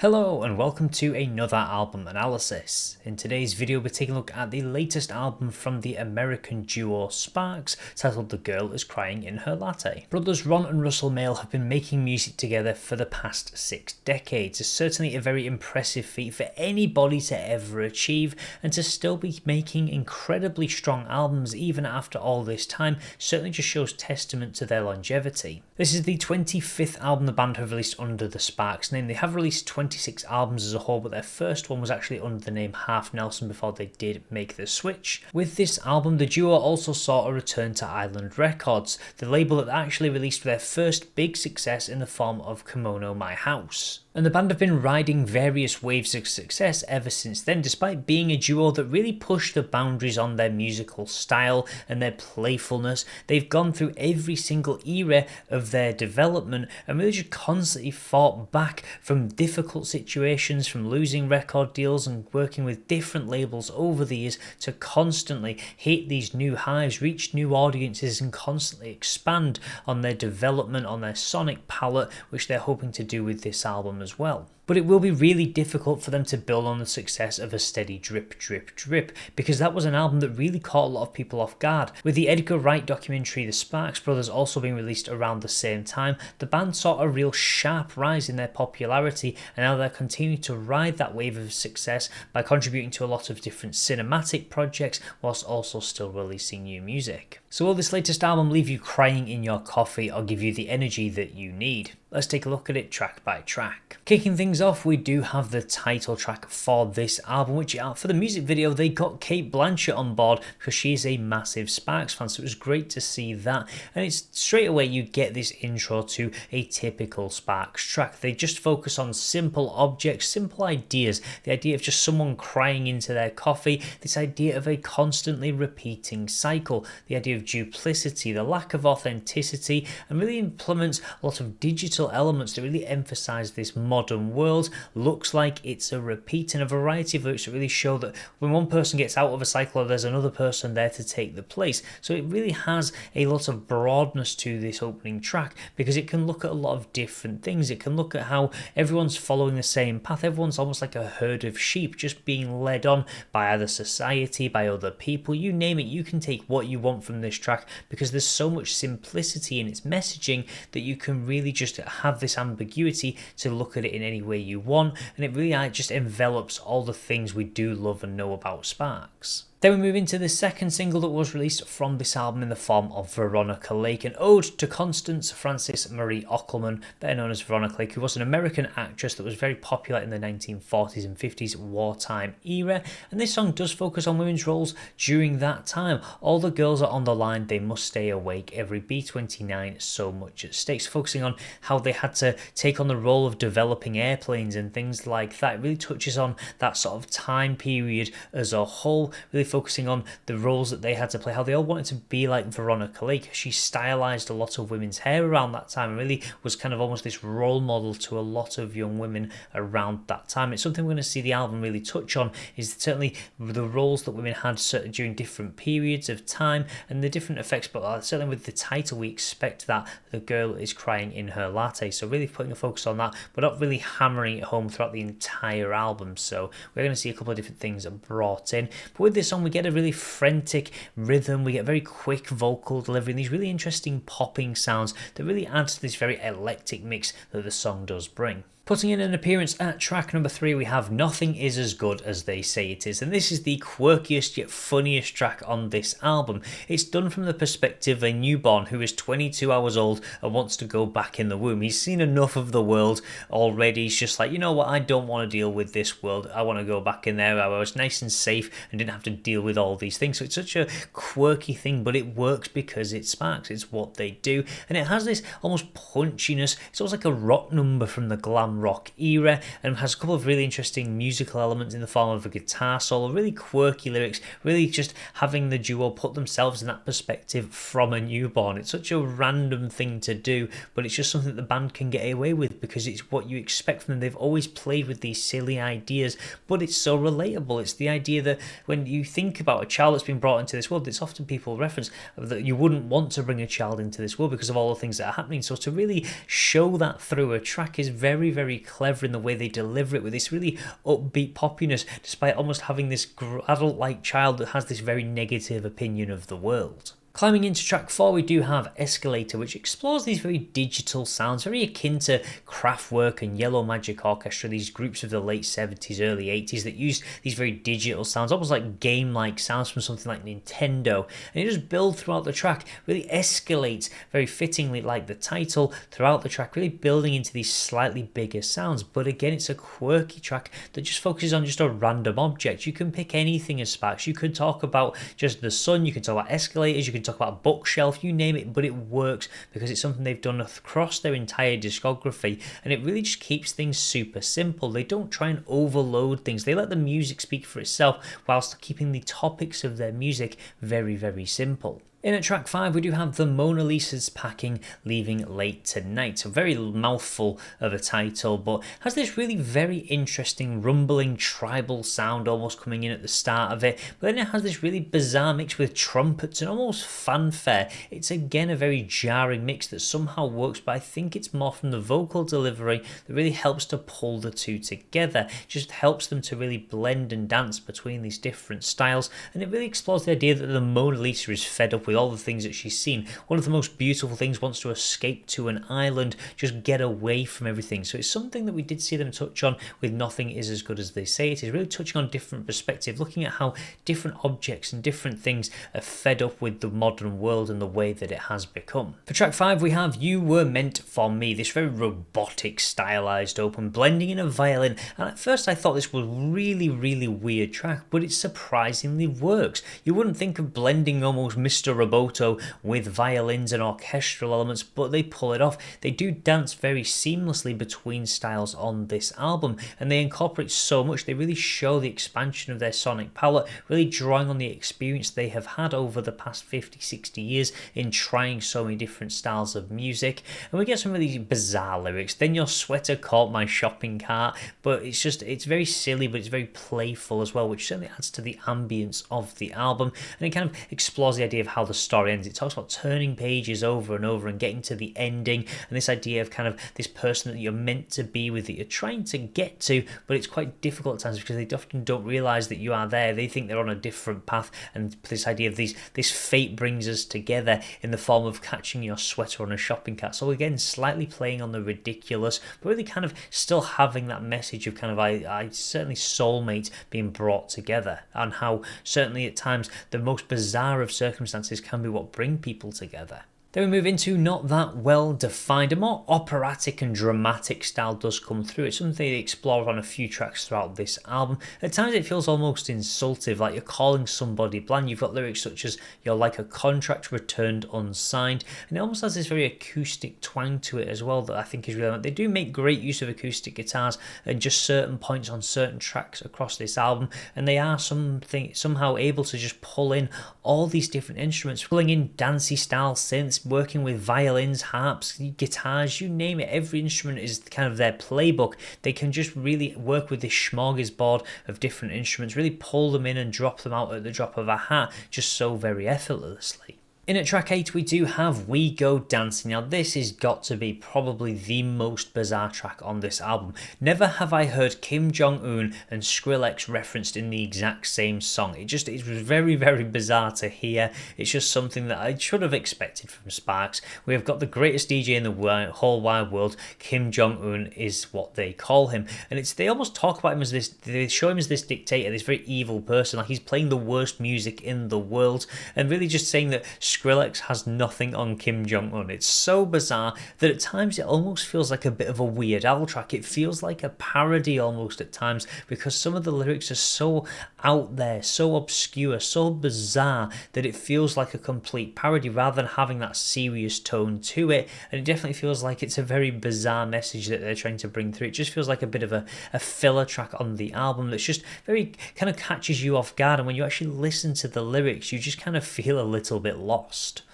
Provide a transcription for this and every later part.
Hello and welcome to another album analysis. In today's video we're taking a look at the latest album from the American duo Sparks, titled The Girl Is Crying in Her Latte. Brothers Ron and Russell Mael have been making music together for the past 6 decades. It's certainly a very impressive feat for anybody to ever achieve, and to still be making incredibly strong albums even after all this time certainly just shows testament to their longevity. This is the 25th album the band have released under the Sparks name. They have released 26 albums as a whole, but their first one was actually under the name Half Nelson before they did make the switch. With this album, the duo also saw a return to Island Records, the label that actually released their first big success in the form of Kimono My House. And the band have been riding various waves of success ever since then, despite being a duo that really pushed the boundaries on their musical style and their playfulness. They've gone through every single era of their development and really just constantly fought back from difficult situations, from losing record deals and working with different labels over the years to constantly hit these new highs, reach new audiences and constantly expand on their development, on their sonic palette, which they're hoping to do with this album as well. But it will be really difficult for them to build on the success of A Steady Drip Drip Drip, because that was an album that really caught a lot of people off guard. With the Edgar Wright documentary The Sparks Brothers also being released around the same time, the band saw a real sharp rise in their popularity, and now they're continuing to ride that wave of success by contributing to a lot of different cinematic projects whilst also still releasing new music. So will this latest album leave you crying in your coffee or give you the energy that you need? Let's take a look at it track by track. Kicking things off, we do have the title track for this album, which for the music video they got Cate Blanchett on board because she is a massive Sparks fan, so it was great to see that. And it's straight away you get this intro to a typical Sparks track. They just focus on simple objects, simple ideas, the idea of just someone crying into their coffee, this idea of a constantly repeating cycle, the idea of duplicity, the lack of authenticity, and really implements a lot of digital elements to really emphasize this modern world. Looks like it's a repeat, and a variety of lyrics that really show that when one person gets out of a cycle, there's another person there to take the place. So it really has a lot of broadness to this opening track because it can look at a lot of different things. It can look at how everyone's following the same path. Everyone's almost like a herd of sheep just being led on by either society, by other people, you name it. You can take what you want from this track because there's so much simplicity in its messaging that you can really just have this ambiguity to look at it in any way you want, and it really just envelops all the things we do love and know about Sparks. Then we move into the second single that was released from this album in the form of Veronica Lake, an ode to Constance Frances Marie Ockelman, better known as Veronica Lake, who was an American actress that was very popular in the 1940s and 50s wartime era. And this song does focus on women's roles during that time. All the girls are on the line, they must stay awake, every B-29, so much at stake. Focusing on how they had to take on the role of developing airplanes and things like that. It really touches on that sort of time period as a whole, really focusing on the roles that they had to play, how they all wanted to be like Veronica Lake. She stylized a lot of women's hair around that time and really was kind of almost this role model to a lot of young women around that time. It's something we're going to see the album really touch on, is certainly the roles that women had during different periods of time and the different effects, but certainly with the title we expect that The Girl Is Crying in Her Latte, so really putting a focus on that but not really hammering it home throughout the entire album. So we're going to see a couple of different things brought in, but with this song we get a really frantic rhythm, we get very quick vocal delivery and these really interesting popping sounds that really add to this very eclectic mix that the song does bring. Putting in an appearance at track number 3, we have Nothing Is As Good As They Say It Is, and this is the quirkiest yet funniest track on this album. It's done from the perspective of a newborn who is 22 hours old and wants to go back in the womb. He's seen enough of the world already. He's just like, you know what, I don't want to deal with this world. I want to go back in there. I was nice and safe and didn't have to deal with all these things. So it's such a quirky thing, but it works because it Sparks. It's what they do, and it has this almost punchiness. It's almost like a rock number from the glam rock era, and has a couple of really interesting musical elements in the form of a guitar solo, really quirky lyrics, really just having the duo put themselves in that perspective from a newborn. It's such a random thing to do, but it's just something the band can get away with because it's what you expect from them. They've always played with these silly ideas, but it's so relatable. It's the idea that when you think about a child that's been brought into this world, it's often people reference that you wouldn't want to bring a child into this world because of all the things that are happening. So to really show that through a track is very very clever in the way they deliver it with this really upbeat poppiness, despite almost having this adult-like child that has this very negative opinion of the world. Climbing into track 4, we do have Escalator, which explores these very digital sounds, very akin to Kraftwerk and Yellow Magic Orchestra, these groups of the late 70s, early 80s that used these very digital sounds, almost like game-like sounds from something like Nintendo. And it just builds throughout the track, really escalates, very fittingly like the title, throughout the track, really building into these slightly bigger sounds. But again, it's a quirky track that just focuses on just a random object. You can pick anything as Sparks. You could talk about just the sun, you can talk about escalators, you can talk about a bookshelf, you name it, but it works because it's something they've done across their entire discography, and it really just keeps things super simple. They don't try and overload things. They let the music speak for itself whilst keeping the topics of their music very, very simple. In at track 5, we do have the Mona Lisa's packing, leaving late tonight. A very mouthful of a title, but has this really very interesting rumbling tribal sound almost coming in at the start of it. But then it has this really bizarre mix with trumpets and almost fanfare. It's again a very jarring mix that somehow works, but I think it's more from the vocal delivery that really helps to pull the two together. It just helps them to really blend and dance between these different styles, and it really explores the idea that the Mona Lisa is fed up with all the things that she's seen. One of the most beautiful things, wants to escape to an island, just get away from everything. So it's something that we did see them touch on with Nothing Is As Good As They Say. It is really touching on different perspectives, looking at how different objects and different things are fed up with the modern world and the way that it has become. For track 5, we have You Were Meant For Me, this very robotic stylized open, blending in a violin, and at first I thought this was really, really weird track, but it surprisingly works. You wouldn't think of blending almost Mr. Roboto with violins and orchestral elements, but they pull it off. They do dance very seamlessly between styles on this album, and they incorporate so much. They really show the expansion of their sonic palette, really drawing on the experience they have had over the past 50-60 years in trying so many different styles of music. And we get some really bizarre lyrics. Then your sweater caught my shopping cart, but it's very silly, but it's very playful as well, which certainly adds to the ambience of the album. And it kind of explores the idea of how the story ends. It talks about turning pages over and over and getting to the ending, and this idea of kind of this person that you're meant to be with, that you're trying to get to, but it's quite difficult at times because they often don't realise that you are there. They think they're on a different path, and this idea of this fate brings us together in the form of catching your sweater on a shopping cart. So again, slightly playing on the ridiculous, but really kind of still having that message of kind of I certainly soulmate being brought together, and how certainly at times the most bizarre of circumstances can be what bring people together. Then we move into Not That Well Defined. A more operatic and dramatic style does come through. It's something they explore on a few tracks throughout this album. At times it feels almost insultive, like you're calling somebody bland. You've got lyrics such as "You're like a contract returned unsigned," and it almost has this very acoustic twang to it as well that I think is relevant. They do make great use of acoustic guitars and just certain points on certain tracks across this album, and they are somehow able to just pull in all these different instruments, pulling in dancey style synths, working with violins, harps, guitars, you name it. Every instrument is kind of their playbook. They can just really work with this smorgasbord of different instruments, really pull them in and drop them out at the drop of a hat, just so very effortlessly. In at track 8, we do have We Go Dancing. Now this has got to be probably the most bizarre track on this album. Never have I heard Kim Jong-un and Skrillex referenced in the exact same song. It was very, very bizarre to hear. It's just something that I should have expected from Sparks. We have got the greatest DJ in the whole wide world. Kim Jong-un is what they call him. And they almost talk about him as this, they show him as this dictator, this very evil person, like he's playing the worst music in the world, and really just saying that Skrillex has nothing on Kim Jong-un. It's so bizarre that at times it almost feels like a bit of a Weird Al track. It feels like a parody almost at times, because some of the lyrics are so out there, so obscure, so bizarre that it feels like a complete parody rather than having that serious tone to it. And it definitely feels like it's a very bizarre message that they're trying to bring through. It just feels like a bit of a filler track on the album that's just very kind of catches you off guard, and when you actually listen to the lyrics you just kind of feel a little bit lost.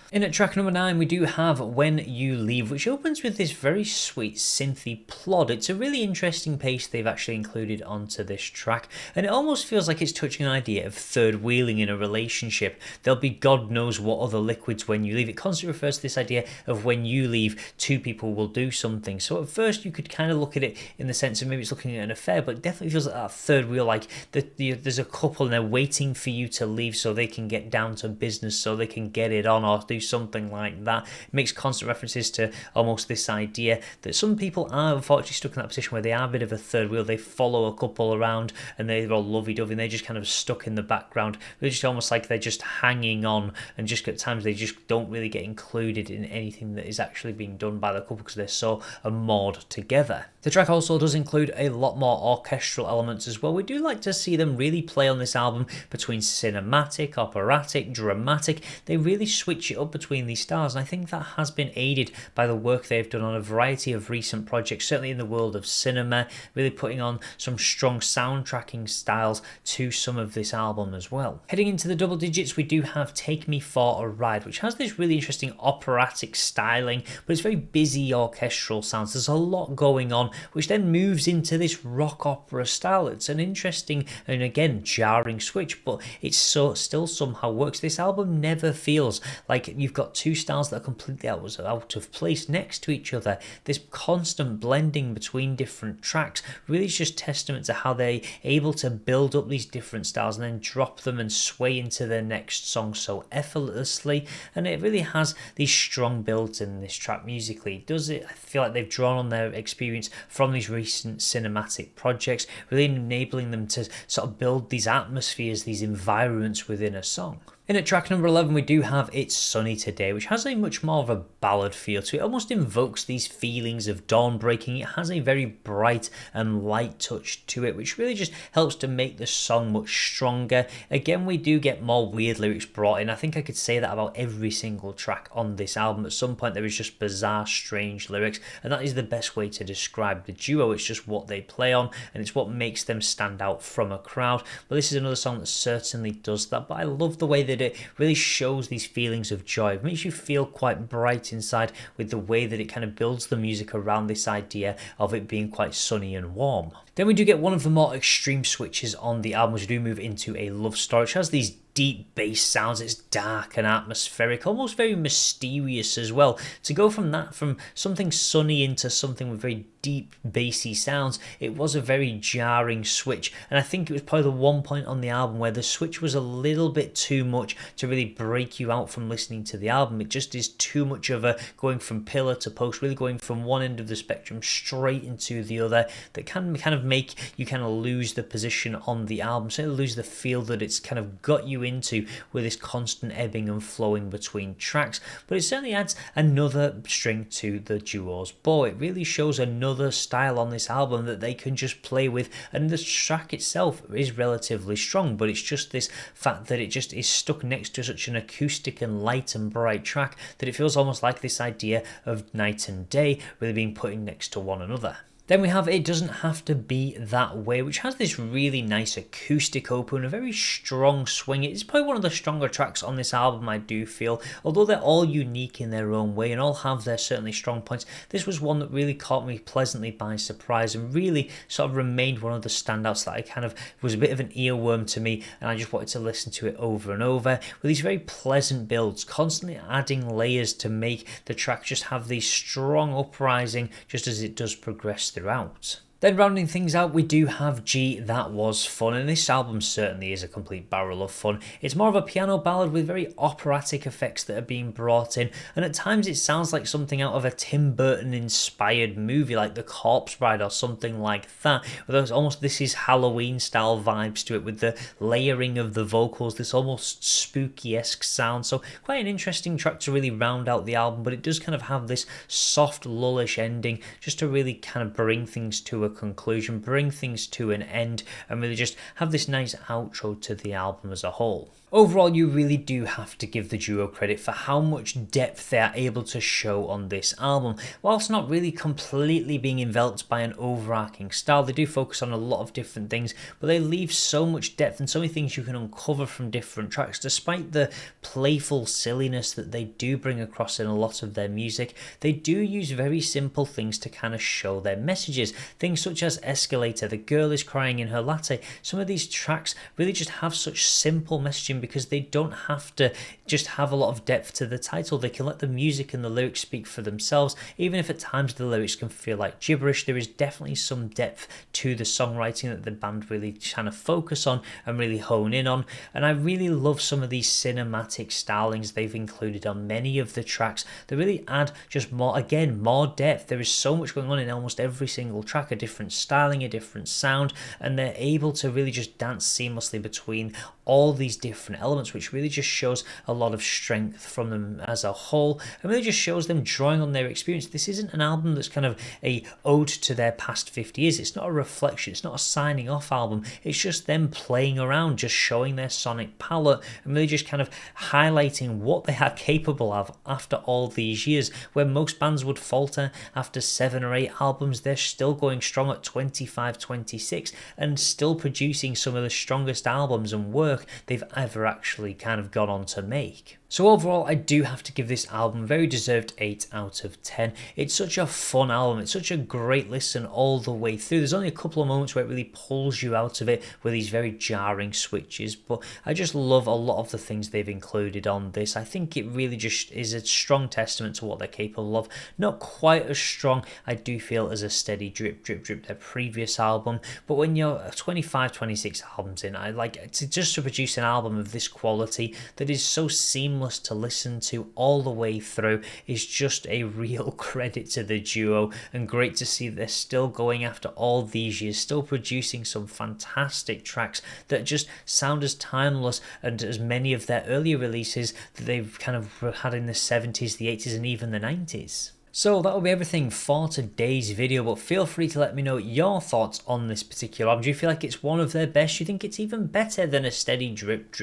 In at track number 9, we do have When You Leave, which opens with this very sweet synthy plod. It's a really interesting pace they've actually included onto this track, and it almost feels like it's touching an idea of third wheeling in a relationship. There'll be God knows what other liquids when you leave. It constantly refers to this idea of when you leave, two people will do something. So at first you could kind of look at it in the sense of maybe it's looking at an affair, but it definitely feels like that third wheel, like there's a couple and they're waiting for you to leave so they can get down to business, so they can get it on or do something like that. It makes constant references to almost this idea that some people are unfortunately stuck in that position where they are a bit of a third wheel. They follow a couple around and they're all lovey-dovey and they're just kind of stuck in the background. They're just almost like they're just hanging on, and just at times they just don't really get included in anything that is actually being done by the couple because they're so moored together. The track also does include a lot more orchestral elements as well. We do like to see them really play on this album between cinematic, operatic, dramatic. They really switch it up between these styles, and I think that has been aided by the work they've done on a variety of recent projects, certainly in the world of cinema, really putting on some strong soundtracking styles to some of this album as well. Heading into the double digits, we do have Take Me For a Ride, which has this really interesting operatic styling, but it's very busy orchestral sounds. There's a lot going on, which then moves into this rock opera style. It's an interesting and again jarring switch, but it still somehow works. This album never feels like you've got two styles that are completely out of place next to each other. This constant blending between different tracks really is just testament to how they're able to build up these different styles and then drop them and sway into their next song so effortlessly. And it really has these strong builds in this track musically. Does it? I feel like they've drawn on their experience from these recent cinematic projects, really enabling them to sort of build these atmospheres, these environments within a song. In at track number 11, we do have It's Sunny Today, which has a much more of a ballad feel to it. It almost invokes these feelings of dawn breaking. It has a very bright and light touch to it, which really just helps to make the song much stronger. Again, we do get more weird lyrics brought in. I think I could say that about every single track on this album. At some point, there is just bizarre, strange lyrics, and that is the best way to describe the duo. It's just what they play on, and it's what makes them stand out from a crowd. But this is another song that certainly does that, but I love the way that it really shows these feelings of joy. It makes you feel quite bright inside with the way that it kind of builds the music around this idea of it being quite sunny and warm. Then we do get one of the more extreme switches on the album, as we do move into a love story, which has these deep bass sounds. It's dark and atmospheric, almost very mysterious as well. To go from that, from something sunny into something with very deep bassy sounds, it was a very jarring switch, and I think it was probably the one point on the album where the switch was a little bit too much to really break you out from listening to the album. It just is too much of a going from pillar to post, really going from one end of the spectrum straight into the other, that can kind of make you kind of lose the position on the album, so lose the feel that it's kind of got you into with this constant ebbing and flowing between tracks. But it certainly adds another string to the duo's bow. It really shows another style on this album that they can just play with, and the track itself is relatively strong, but it's just this fact that it just is stuck next to such an acoustic and light and bright track that it feels almost like this idea of night and day really being put next to one another. Then we have It Doesn't Have to Be That Way, which has this really nice acoustic open, a very strong swing. It's probably one of the stronger tracks on this album, I do feel. Although they're all unique in their own way and all have their certainly strong points, this was one that really caught me pleasantly by surprise and really sort of remained one of the standouts that I kind of was a bit of an earworm to me, and I just wanted to listen to it over and over, with these very pleasant builds, constantly adding layers to make the track just have these strong uprising just as it does progress throughout. Then rounding things out, we do have Gee, That Was Fun, and this album certainly is a complete barrel of fun. It's more of a piano ballad with very operatic effects that are being brought in, and at times it sounds like something out of a Tim Burton inspired movie like The Corpse Bride or something like that. There's almost this is Halloween style vibes to it with the layering of the vocals, this almost spooky-esque sound. So quite an interesting track to really round out the album, but it does kind of have this soft lullish ending just to really kind of bring things to a a conclusion, bring things to an end, and really just have this nice outro to the album as a whole. Overall, you really do have to give the duo credit for how much depth they are able to show on this album. Whilst not really completely being enveloped by an overarching style, they do focus on a lot of different things, but they leave so much depth and so many things you can uncover from different tracks. Despite the playful silliness that they do bring across in a lot of their music, they do use very simple things to kind of show their messages. Things such as Escalator, The Girl Is Crying in Her Latte. Some of these tracks really just have such simple messaging because they don't have to just have a lot of depth to the title. They can let the music and the lyrics speak for themselves. Even if at times the lyrics can feel like gibberish, there is definitely some depth to the songwriting that the band really kind of focus on and really hone in on. And I really love some of these cinematic stylings they've included on many of the tracks that really add just more depth. There is so much going on in almost every single track, a different styling, a different sound, and they're able to really just dance seamlessly between all these different elements, which really just shows a lot of strength from them as a whole, and really just shows them drawing on their experience. This isn't an album that's kind of a ode to their past 50 years. It's not a reflection. It's not a signing off album. It's just them playing around, just showing their sonic palette and really just kind of highlighting what they are capable of after all these years. Where most bands would falter after 7 or 8 albums, they're still going strong at 25, 26 and still producing some of the strongest albums and work they've ever actually kind of gone on to make. So overall, I do have to give this album a very deserved 8 out of 10. It's such a fun album. It's such a great listen all the way through. There's only a couple of moments where it really pulls you out of it with these very jarring switches, but I just love a lot of the things they've included on this. I think it really just is a strong testament to what they're capable of. Not quite as strong, I do feel, as a steady drip, their previous album, but when you're 25, 26 albums in, I like to produce an album of this quality that is so seamless to listen to all the way through is just a real credit to the duo, and great to see they're still going after all these years, still producing some fantastic tracks that just sound as timeless and as many of their earlier releases that they've kind of had in the 70s, the 80s and even the 90s. So that'll be everything for today's video, but feel free to let me know your thoughts on this particular album. Do you feel like it's one of their best? Do you think it's even better than a steady drip,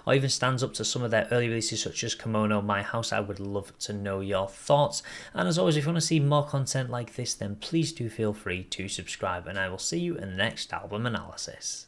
or even stands up to some of their early releases such as Kimono, My House? I would love to know your thoughts. And as always, if you want to see more content like this, then please do feel free to subscribe, and I will see you in the next album analysis.